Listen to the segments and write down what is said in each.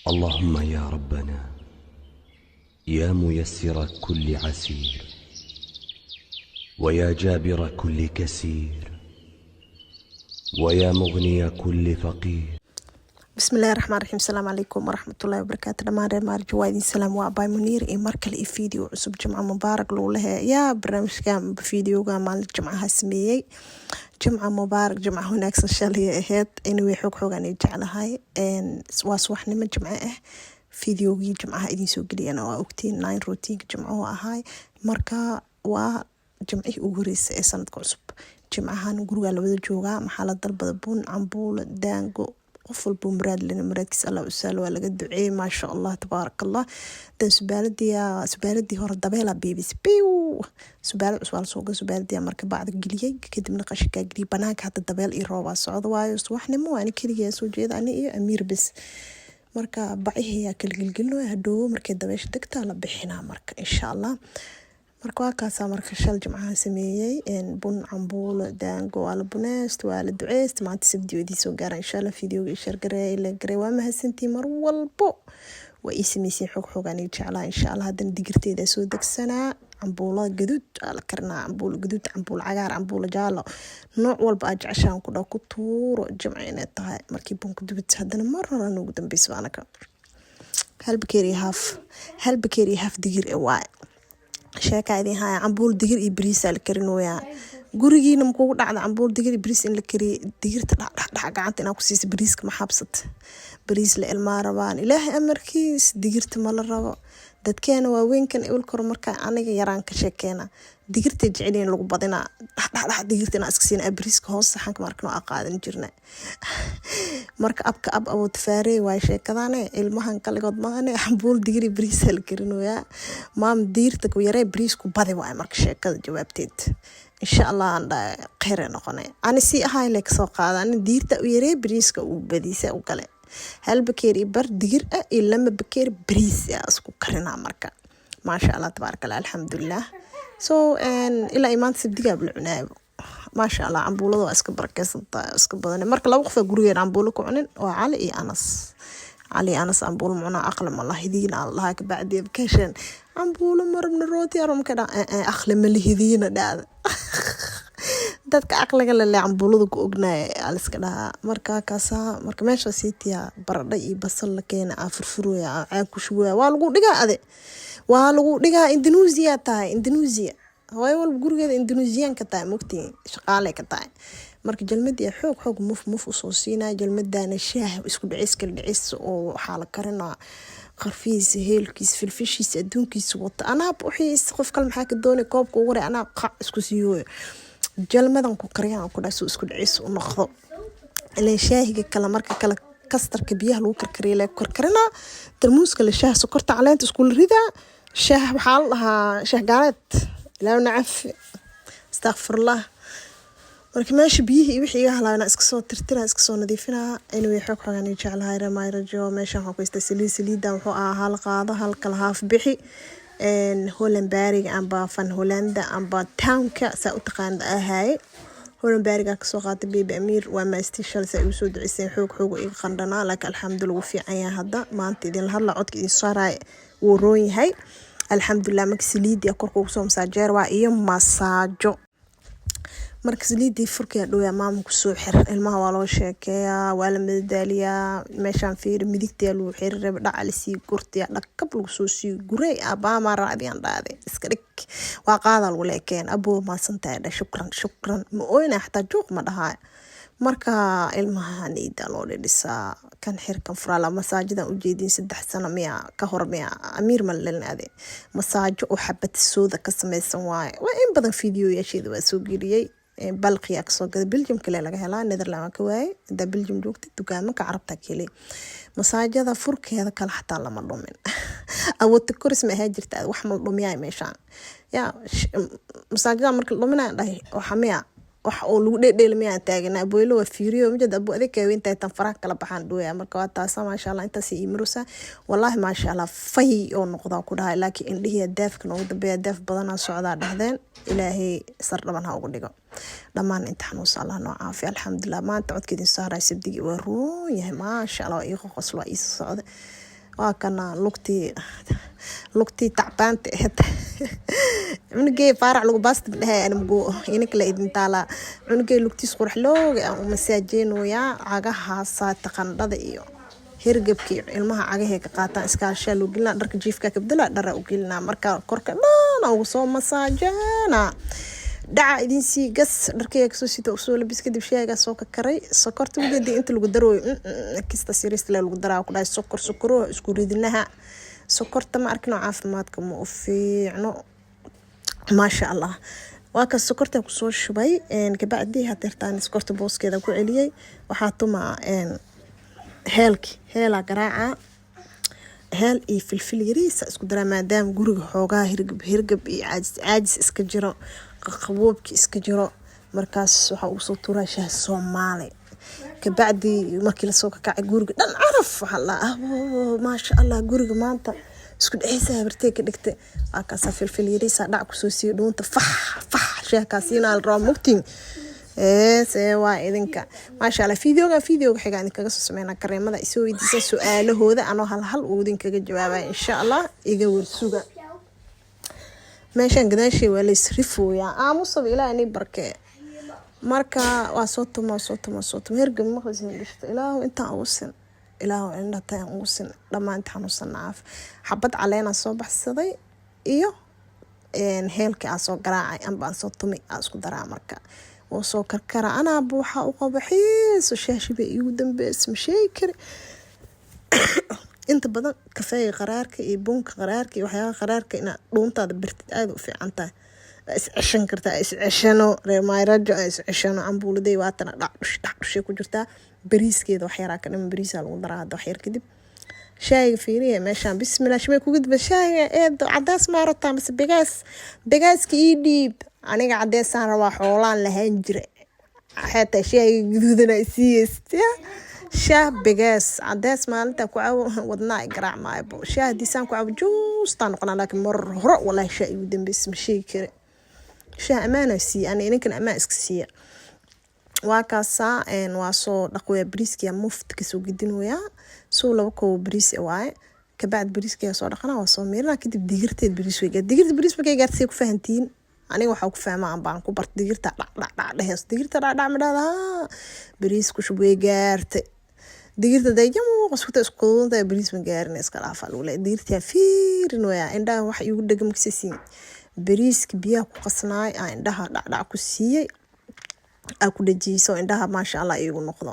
اللهم يا ربنا يا ميسر كل عسير ويا جابر كل كسير ويا مغني كل فقير. بسم الله الرحمن الرحيم. السلام عليكم ورحمة الله وبركاته. دمان مارج وادين سلام وأباي منير إيه مركل إيه فيديو عصب جمعة مبارك لولها يا برنامج كان بفيديو كان مال الجمعة هسمية جمعة مبارك جمعة هناك سشال هي إهات إنه حوق حوق أنا جعل هاي إن واسوحنا من جمعة فيديو جمعة إدين سوق لي أنا وأكتين ناين روتين جمعة هاي مركا وجمعي أوريس سنة عصب جمعة هنقول على وذا جوجا محل ضرب بون عمبول دانجو qof walba muraad lena muraadkiisa Allah u saalo waa laga duceeyay ma sha Allah tabarakallah dan subaaladii hore dabeela beebis biu subaalad cusub soo gal subaaladii marka bacda galiyay kadibna qashka galiyay banaanka hada dabeel iyo roob socdo waayo subaxnimo aan kaliya soo jeeda ani iyo amiir bis marka bacihiya kala gilgilno hadhow markay dabeesha degta la bixina marka insha Allah marka kaasa marka shal jimcaha sameeyay in bun cambuul daango wala buneest wala duceest maanta sabdiyoodii soo gaar insha Allah fiidiyoga share garay la garay waa mahadsantii mar walbo waa ismiisii xog aan jeclaa insha Allah hadan digirteeda soo degsanaa cambuula gaduud ala karnaa cambuul gaduud cambuul cagaar cambuul jaalo nooc walba aad jeceshaan ku dhaw ku tuuro jimcina tahay markii bunku dubid hadana mar hore ugu dambeysay anaka hal bakeeri half digir waa sheekadii haa cambuul digir iyo bariis la karinooyaa gurigiina muxuu dhacday cambuul digir iyo bariis in la kariyo digirta dhax gacanta inaa ku siiso bariiska ma xabsat bariis la ilmaa rabaan ilaahay amarkiis digirta ma la rabo dadkeena waaweynkan ul kor marka aniga yaraan ka sheekeena digirta jeceliin lagu badinaa dhax digirta inaa iska siinaa bariiska hoos saxanka markano aqaadan jirna marka abka abu tafaarey waa sheekadane ilmahan kaligood maane cambuul digir iyo bariis la karinooyaa maam diirta ku yaree bariisku badi waa marka sheekada jawaabteed insha Allah anda khayr noqonay ani si ahay leek soo qaadan diirta u yaree bariiska u badisa u kale hal bakeeri bar digir iyo lama bakeeri bariis isku karina marka ma sha Allah tabarakallah alhamdulillah so ila imaan sabdiga bulcunaa ما شاء الله عمبولة واسك بركز اسك بدن مرك لو قف غوريين عمبولة كعنن وعلي علي أنس عمبولة معنا أقلم الله يهدينا الله كبعد بكشن عمبولة مر من الروتي أرم كده أقلم اللي يهدينا ده dadka aqliga la cambuulada ku ognaa aliskada marka kaasa marka meesha siitiya baradhay iyo basal la keenay afurfuroya aan ku shuwaa waa lagu dhigaa Indonesia way wal gurigeeda Indonesian ka tahay mugtii shaqaale ka tahay marka jalmadii xoog muf soo siinaa jalmadana shaah isku dhicis oo waxa la karinaa qarfiis heelkiis filfishiis adduunkiis wata ana buuxiis qof kale maxaa ka doonay koobka ugu reey ana qac isku siiyo jalmadan ku kariyaan ku dhaso isku dhicis u noqdo ilaa shaahiga kala marka kala kastarka biyaha lagu karkariyo la karkarina tarmuuska la shaah sokorta caleenta isku rida shaah waxa la dhahaa shaah gaareed لا نعرف استغفر الله marka meesha biyihii wixii halaana iska soo tirtira iska soo nadiifina inuu xog xogan jecelahay ramay rajo meesha waxa ku istasili saliida wuxuu hal qaado hal kala haaf bixi Hollandbariga amba van Hollanda amba townka sa u taqaan ahay Hollandbariga ka soo qaatay bibi Amir waa ma istishal sa u soo ducisay xog iga qandana laakiin alxamdulillah fiican yahay hadda maanta idin hadla codka idin saaray wuu roon yahay alxamdulillah marka saliidi korka ugu soo masaajeer waa iyo masaajo marka saliidi furkiya dhooya maam ku soo xir ilmaha waa loo sheekeeyaa waa la madadaaliyaa meeshan fiir midigta loo xiriir dhacal si gurtiya dhakab lagu soo sii guray abaama raadiyaan dhaade iska dhig waa qaada lagu leekeen aboo ma santaada shukran ma oyna xataa joog ma dhahay marka ilmaha niida loo dhisaa kan xirkan furaala masaajida u jeedin 3 sano miya ka hor miya Amir mallenaade masaajo oo xabad sooda ka sameeysan waay waa in badan fiidiyoo yeesheed waa soo geliyay balqiya ka soo gad Belgium kale laga helaa Netherlands ka waay da Belgium joogtay dukaamada carabta kale masaajada furkeeda kala xataa lama dhumin awood koris ma haajirta wax ma dhumiyay meeshaan ya masaajada marka dhuminaa dhahay waxa miya wax oo lagu dheelmiyaan taagana aboylo waa fiiriyo mid abo adeeg weynta tan faraha kala baxaan dhooya marka waa taas ma sha Allah inta si imrusa wallahi ma sha Allah fay oo noqda ku dhahay laakiin indhihiya daafka ugu dambeeya daaf badan socda dhahdeen ilaahay sar dhaban ha ugu dhigo dhamaan inta xanuus Allah noo caafi alxamdulillah maanta codkeedin saaray sabdigi waa roon yahay ma sha Allah iyo qoslo ii socda وكنا لقتي تعبان تهت عنقي فارع لو باست بدها أنا مجو يعني كلا إذن تالا عنقي لقتي صقرح لو ومساجين ويا عجها صات تقنض إيو هرجبكي المها عجها كقاطع إسكاشة لو قلنا درك جيفك كبدلا درا وقلنا مركا كرك لا وصوم مساجنا دعا إذن سي قص دركي كسوسي توصل بس كده بشيء قص وك كري سكرت ودي أنت اللي قدروا كيس تسيريست اللي قدروا كلها سكروه سكوري دينها سكرت ما أركنه عافماتكم وفي عنو ما شاء الله واك السكرت كسور شوي إن كبعدي هترتاني سكرت بوس كده كوعليي وحاطه مع إن هيلا قراعة هل إيه في الفليريس اسكو درا مادام جورج حوجا هرجب عاجز اسكجرا قووبك اسكجرا مركز waxa uu soo tuuray shaah Soomaali ka bacdi markii la soo kacay guriga dhan araf waxa la ma sha Allah guriga maanta isku dhaysaa bartay ka dhigtay akaas filfil yariisa dhac ku soo sii dhuunta fax shaah kaasina al raamugtin see waa idinka ma sha Allah fiidiyoga xiga aan kaga soo sameeyna kareemada isoo weydiisa su'aalahooda anoo hal uu idinkaga jawaabay insha Allah iga warsuga meeshan gadaashii waa la isrifoyaa aamusaba ilaahay barkee marka waa soo tumo hergab ma qasmin dhishto ilaahu inta uusan ilaahu inta taan uusan dhamaanta xanuunsan naaf xabad caleena soo baxsaday iyo heelka soo garaacay aan soo tumi isku daraa marka oo soo karkara ana buuxa u qabaxiis shaashiba igu dambeys masheekir inta badan kafeey qaraarka iyo bunka qaraarka iyo waxyaabo qaraarka ina dhuuntaada birtid aad u fiican tahay is cishan kartaa is cishano reemaayrajo is cishano ambuuladay waatana dhac ku jirtaa bariiskeeda wax yaraa ka dhiman bariisa lagu daraa hadda wax yar kadib shayga fiiriye meeshaan bismillah shimay ku gudba shayga eedo cadays ma rabtaa mise bagaaska ii dhiib aniga cadaysaan rabaa xoolaan lahayn jire xataa shayga guduudana isiiyeysta shaah bagaas cadays maalinta ku caaw wadnaa garaac maaybo shaah disaan ku caaw joostaan noqonaa laakiin mar hore wallahi shaah igu dambeys ma sheegi kare shaah amaana si ani ninkan amaan iska siiya waa kaasa waa soo dhaqwaya bariiska mufti kasoo gidinaya soo laba koob bariis waaye ka baad bariiska soo dhaqana waa soo meelna kadib digirteed bariis way digirta bariis markay gaartay ku fahantiin aniga waxa ku fahmaa baan ku bart digirta dhax digirta dhax madada bariis ku shubay gaartay digirta dayjamo qaskuta isku qoonta bariis ma gaarin iska dhaafa loo leeyahay digirta fiirin way indhaha wax igu dhagam kasisiin bariiska biyaha ku qasnaay indhaha dhac ku siiyay aku dhajiiso indhaha ma sha Allah igu noqdo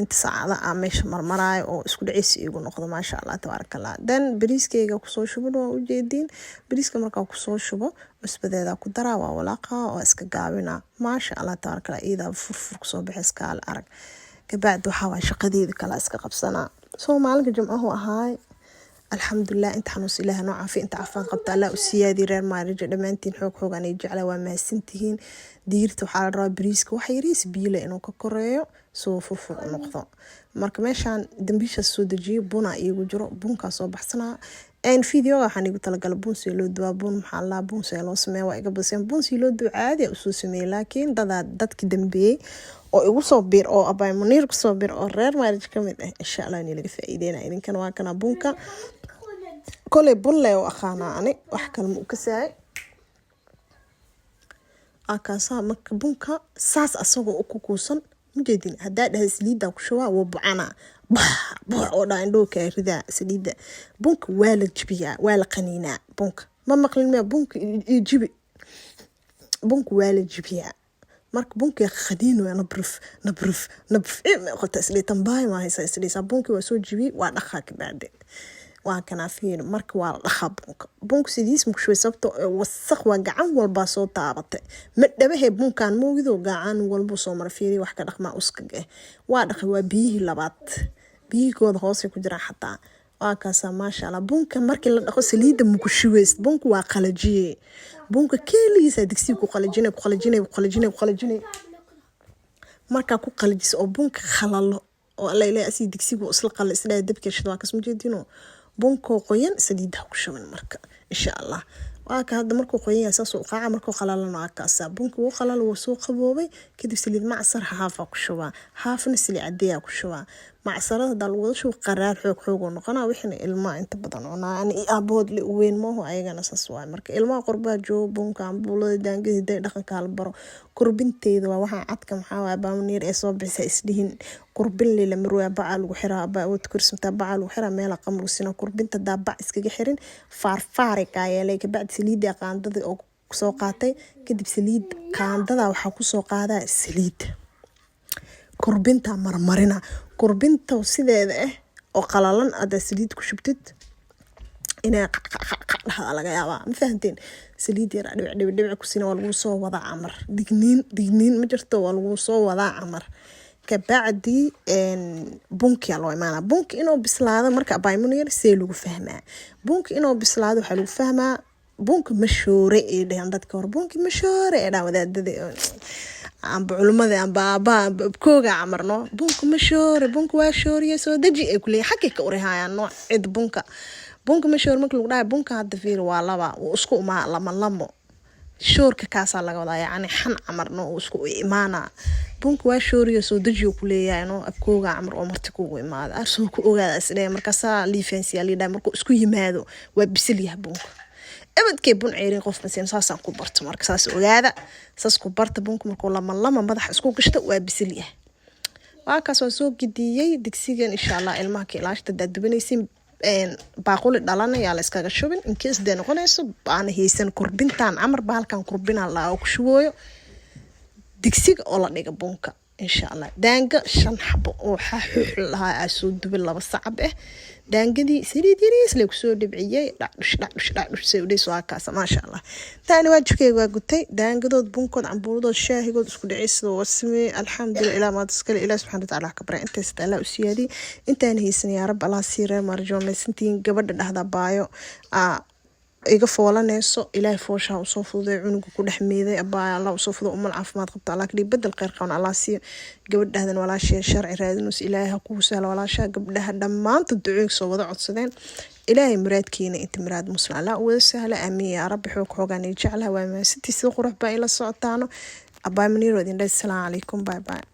inta saacada meesha marmaraay oo isku dhacis igu noqdo ma sha Allah tabarakallah dan bariiskayga ku soo shubo waa u jeedin bariiska marka ku soo shubo cusbadeeda ku daraa waa walaaqa oo iska gaabina ma sha Allah tabarakallah ida furfur ku soo bixis kaal arag kabacdi waxa waa shaqadeeda kala iska qabsana soo maalinka jumcahu ahaay alxamdulillah inta xanuus ilaahay noo caafi inta cafaan qabta Allah u siyaadi reer maarijo dhamaantiin xoog aan jecla waa mahadsantihiin diirta waxa la rabaa bariiska wax yariis biile inuu ka koreeyo soo furfur noqdo marka meeshan dambiisha soo dajiyo buna igu jiro bunka soo baxsana video waxaan igu tala galay bun si loo duwa bun maxaa la bun si loo sameeyo waa iga basan bun si loo duwa caadi u soo sameeyay laakiin dadka dambeeyay oo igu soo bir oo abay munir ku soo bir oo reer maarijo kamid ah insha Allah in laga faa'iideena idinkan waa kana bunka kole bun leh oo aqaana ani wax kale ma ka saay akaasa marka bunka saas asagoo ku kuusan mujeedin hadaa dhahay saliida ku shawaa waa bucana oo dhaandho ka rida saliida bunka waa la jibiya waa la qaniina bunka ma maqlin ma bunka jibi bunka waa la jibiya marka bunka qadiin waa nabruf qota saliitan baay ma haysa saliisa bunka waa soo jibi waa dhaqa ka baade waa kana fiir marka waa dhaqa bunka sidiis mu shwe sabto wasaq waa gacan walba soo taabatay ma dhabahay bunkan moogido gacan walba soo mar fiiri wax ka dhaqma uskaga waa dhaqa waa biyi labaad biyigooda hoose ku jira xataa waa kaasa ma sha Allah bunka markii la dhaqo saliida mu ku shweys bunka waa qalajiye bunka keliisa digsi ku qalajinay marka ku qalajiso oo bunka khalalo oo la ilaa asi digsigu isla qal isla dabka shid waa kasoo jeedino bunka qoyan saliida ku shubin marka insha Allah waa ka hadda markuu qoyan saas oo qaaca markuu qalalana akaasa bunka uu qalalo soo qaboobay kadib saliid macsar haafa ku shubaa haafna saliid cadeeya ku shubaa macsalada haddaa lagu wada shubo qaraar xoog noqonaa wixina ilmaha inta badan cunaa ani aabahood le weyn maaho ayagana saas waay marka ilmaha qurbaa joogo bunka cambuulada daangada hiday dhaqanka la baro kurbinteeda waa waxaan cadka maxaa waay baamaniir ee soo bixisa isdhihin kurbin leela marwaa bacaa lagu xiraa abaa awood kursimtaa bacaa lagu xiraa meela qamru sina kurbinta daa bac iskaga xirin faarfaari kaayeelay kabacdi saliida qaandada oo soo qaatay kadib saliid qaandada waxaa kusoo qaadaa saliid kurbinta marmarina kurbinta sideeda oo qalalan ada saliid ku shubtid inay dhaxda laga yaabaa ma fahanteen saliid yar dhibic ku sina waa lagu soo wadaa camar digniin ma jirto waa lagu soo wadaa camar kabacdi bunki loo imaana bunki inuu bislaado marka baymunir see lagu fahmaa bunki inuu bislaado waxa lagu fahmaa bunki mashoore ee dhahan dadka hor bunki mashoore ee wadaadada amba culimada amba kooga amarno bunki mashoore bunki waa shooriye soo daji ay kulay xaqi ka urihayaan nooc cid bunki mashoore marka lagu dhahay bunka hadda fiir waa laba oo isku uma lamo shoorka kaasa laga wadaa yani xan amarno oo isku imaana bunki waa shooriye soo daji ku leeyahay abkooga amar oo marti kugu imaada arsoo ku ogaada isdee marka saa liifensiya liida marka isku yimaado waa bisil yahay bunka abadkee bun ceerin qof maseen saasaan ku barto marka saas ogaada saas ku barta bunka markuu lama madax isku gashto waa bisil yahay waa kaas oo soo gidiyay digsigan insha Allah ilmaha ka ilaashta dadbanaysin baaquli dhalanaya la iskaga shubin in case de noqonayso baan haysan kurbintaan amar baalkan kurbina la ku shubooyo digsiga oo la dhiga bunka insha Allah daanga 5 xabo oo xaxux lahaa soo dubi 2 sacab daangadii saliid yariis la ku soo dhibciyay dhacdhush sayuudis waa kaas ma sha Allah taani waajibkeyga waa gutay daangadood bunkood cambuuladood shaahigood isku dhicayso wasmi alxamdulillah ilaa ma taskale ilaa subhanahu wa ta'ala kabra inta istaa u siyaadi intaan haysan ya rab Allah siire marjo meesantiin gabadha dhaxda baayo iga foolanayso ilaahay foosha u soo fududay cunuga ku dhaxmeeday abaa Allah u soo fududay umal caafimaad qabta Allah kali bedel khayr qawn Allah si gabadhadan walaashay sharci raadinus ilaahay ha ku sahlo walaasha gabdhaha dhamaanta ducooyin soo wada codsadeen ilaahay muraadkiina inta muraad muslim Allah wada sahla amiin ya rabbi xoog jeclaha waa ma sidii qurux baa ila socotaano abaa maniiro idin dhahay assalamu alaykum bye bye